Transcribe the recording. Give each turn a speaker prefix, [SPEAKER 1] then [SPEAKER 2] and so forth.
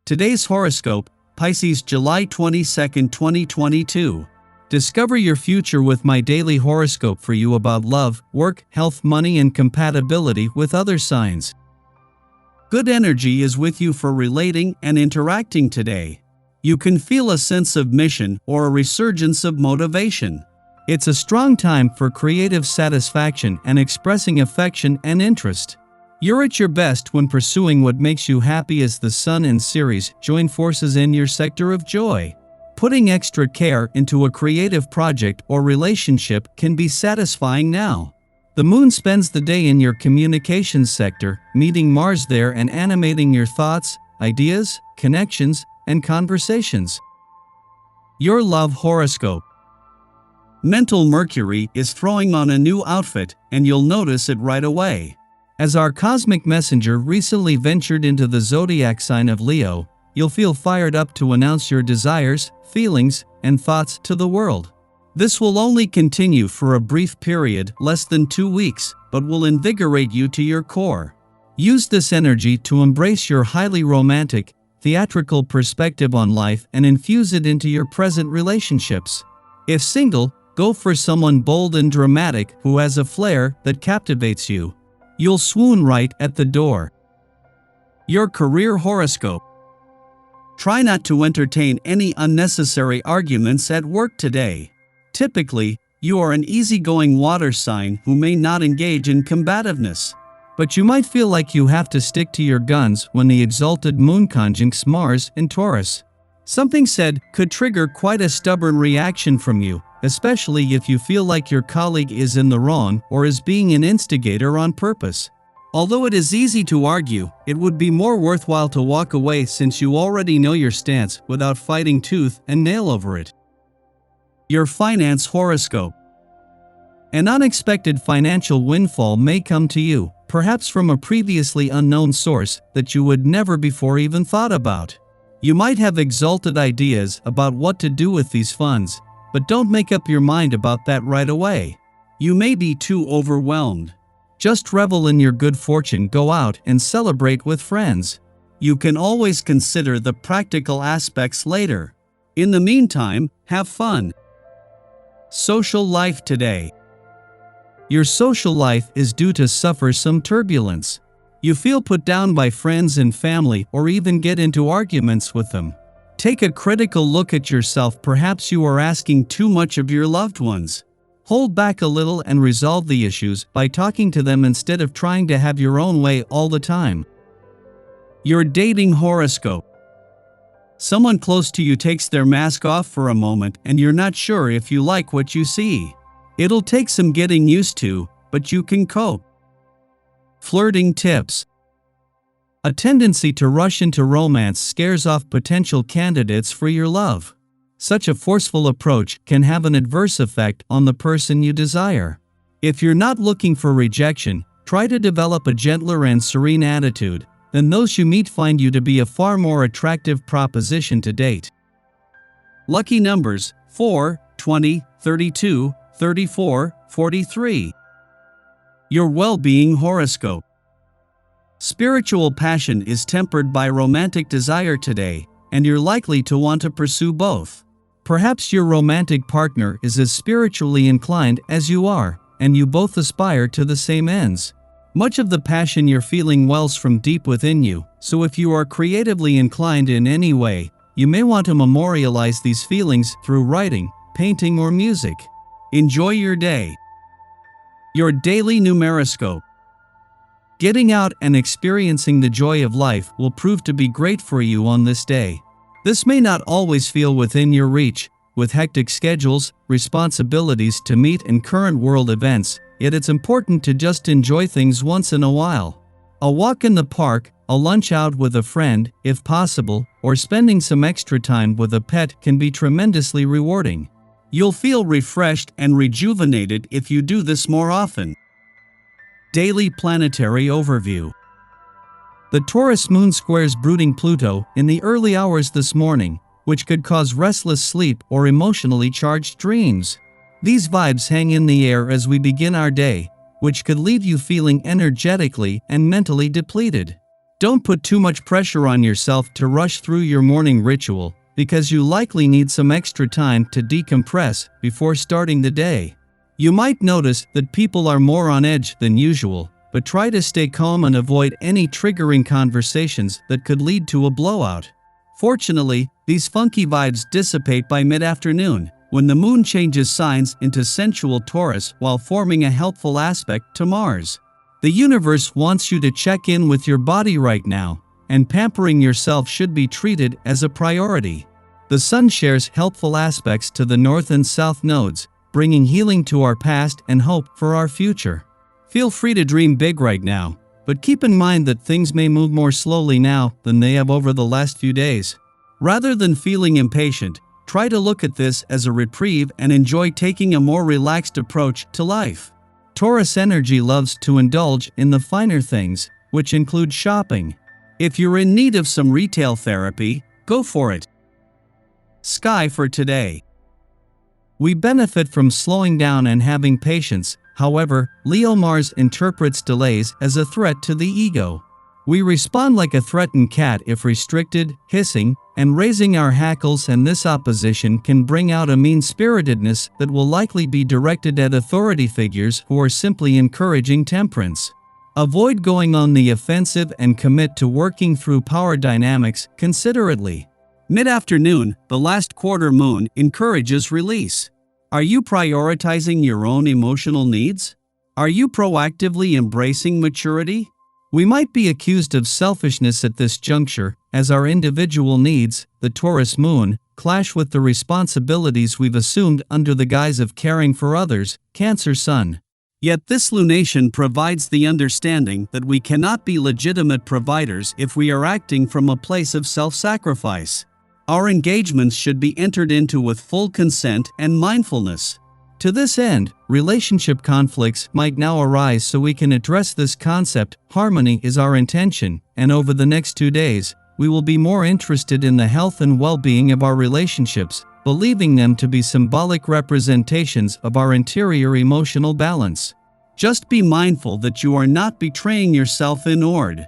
[SPEAKER 1] Today's horoscope, Pisces July 22, 2022. Discover your future with my daily horoscope for you about love, work, health, money, and compatibility with other signs. Good energy is with you for relating and interacting today. You can feel a sense of mission or a resurgence of motivation. It's a strong time for creative satisfaction and expressing affection and interest. You're at your best when pursuing what makes you happy as the Sun and Ceres join forces in your sector of joy. Putting extra care into a creative project or relationship can be satisfying now. The Moon spends the day in your communications sector, meeting Mars there and animating your thoughts, ideas, connections, and conversations. Your love horoscope. Mental Mercury is throwing on a new outfit, and you'll notice it right away. As our cosmic messenger recently ventured into the zodiac sign of Leo, you'll feel fired up to announce your desires, feelings, and thoughts to the world. This will only continue for a brief period, less than 2 weeks, but will invigorate you to your core. Use this energy to embrace your highly romantic, theatrical perspective on life and infuse it into your present relationships. If single, go for someone bold and dramatic who has a flair that captivates you. You'll swoon right at the door. Your career horoscope. Try not to entertain any unnecessary arguments at work today. Typically, you are an easygoing water sign who may not engage in combativeness. But you might feel like you have to stick to your guns when the exalted moon conjuncts Mars in Taurus. Something said could trigger quite a stubborn reaction from you, especially if you feel like your colleague is in the wrong or is being an instigator on purpose. Although it is easy to argue, it would be more worthwhile to walk away since you already know your stance without fighting tooth and nail over it. Your finance horoscope. An unexpected financial windfall may come to you, perhaps from a previously unknown source that you would never before even thought about. You might have exalted ideas about what to do with these funds, but don't make up your mind about that right away. You may be too overwhelmed. Just revel in your good fortune, go out and celebrate with friends. You can always consider the practical aspects later. In the meantime, have fun. Social life today. Your social life is due to suffer some turbulence. You feel put down by friends and family or even get into arguments with them. Take a critical look at yourself. Perhaps you are asking too much of your loved ones. Hold back a little and resolve the issues by talking to them instead of trying to have your own way all the time. Your dating horoscope. Someone close to you takes their mask off for a moment and you're not sure if you like what you see. It'll take some getting used to, but you can cope. Flirting tips. A tendency to rush into romance scares off potential candidates for your love. Such a forceful approach can have an adverse effect on the person you desire. If you're not looking for rejection, try to develop a gentler and serene attitude, then those you meet find you to be a far more attractive proposition to date. Lucky numbers 4, 20, 32, 34, 43. Your well-being horoscope. Spiritual passion is tempered by romantic desire today, and you're likely to want to pursue both. Perhaps your romantic partner is as spiritually inclined as you are, and you both aspire to the same ends. Much of the passion you're feeling wells from deep within you, so if you are creatively inclined in any way, you may want to memorialize these feelings through writing, painting, or music. Enjoy your day. Your daily numeroscope. Getting out and experiencing the joy of life will prove to be great for you on this day. This may not always feel within your reach, with hectic schedules, responsibilities to meet, and current world events, yet it's important to just enjoy things once in a while. A walk in the park, a lunch out with a friend, if possible, or spending some extra time with a pet can be tremendously rewarding. You'll feel refreshed and rejuvenated if you do this more often. Daily planetary overview. The Taurus moon squares brooding Pluto in the early hours this morning, which could cause restless sleep or emotionally charged dreams. These vibes hang in the air as we begin our day, which could leave you feeling energetically and mentally depleted. Don't put too much pressure on yourself to rush through your morning ritual, because you likely need some extra time to decompress before starting the day. You might notice that people are more on edge than usual, but try to stay calm and avoid any triggering conversations that could lead to a blowout. Fortunately, these funky vibes dissipate by mid-afternoon, when the moon changes signs into sensual Taurus while forming a helpful aspect to Mars. The universe wants you to check in with your body right now, and pampering yourself should be treated as a priority. The Sun shares helpful aspects to the North and South nodes, bringing healing to our past and hope for our future. Feel free to dream big right now, but keep in mind that things may move more slowly now than they have over the last few days. Rather than feeling impatient, try to look at this as a reprieve and enjoy taking a more relaxed approach to life. Taurus energy loves to indulge in the finer things, which include shopping. If you're in need of some retail therapy, go for it. Sky for today. We benefit from slowing down and having patience. However, Leo Mars interprets delays as a threat to the ego. We respond like a threatened cat if restricted, hissing, and raising our hackles, and this opposition can bring out a mean-spiritedness that will likely be directed at authority figures who are simply encouraging temperance. Avoid going on the offensive and commit to working through power dynamics considerately. Mid-afternoon, the last quarter moon encourages release. Are you prioritizing your own emotional needs? Are you proactively embracing maturity? We might be accused of selfishness at this juncture, as our individual needs, the Taurus moon, clash with the responsibilities we've assumed under the guise of caring for others, Cancer sun. Yet this lunation provides the understanding that we cannot be legitimate providers if we are acting from a place of self-sacrifice. Our engagements should be entered into with full consent and mindfulness. To this end, relationship conflicts might now arise, so we can address this concept. Harmony is our intention, and over the next 2 days, we will be more interested in the health and well-being of our relationships, believing them to be symbolic representations of our interior emotional balance. Just be mindful that you are not betraying yourself in order.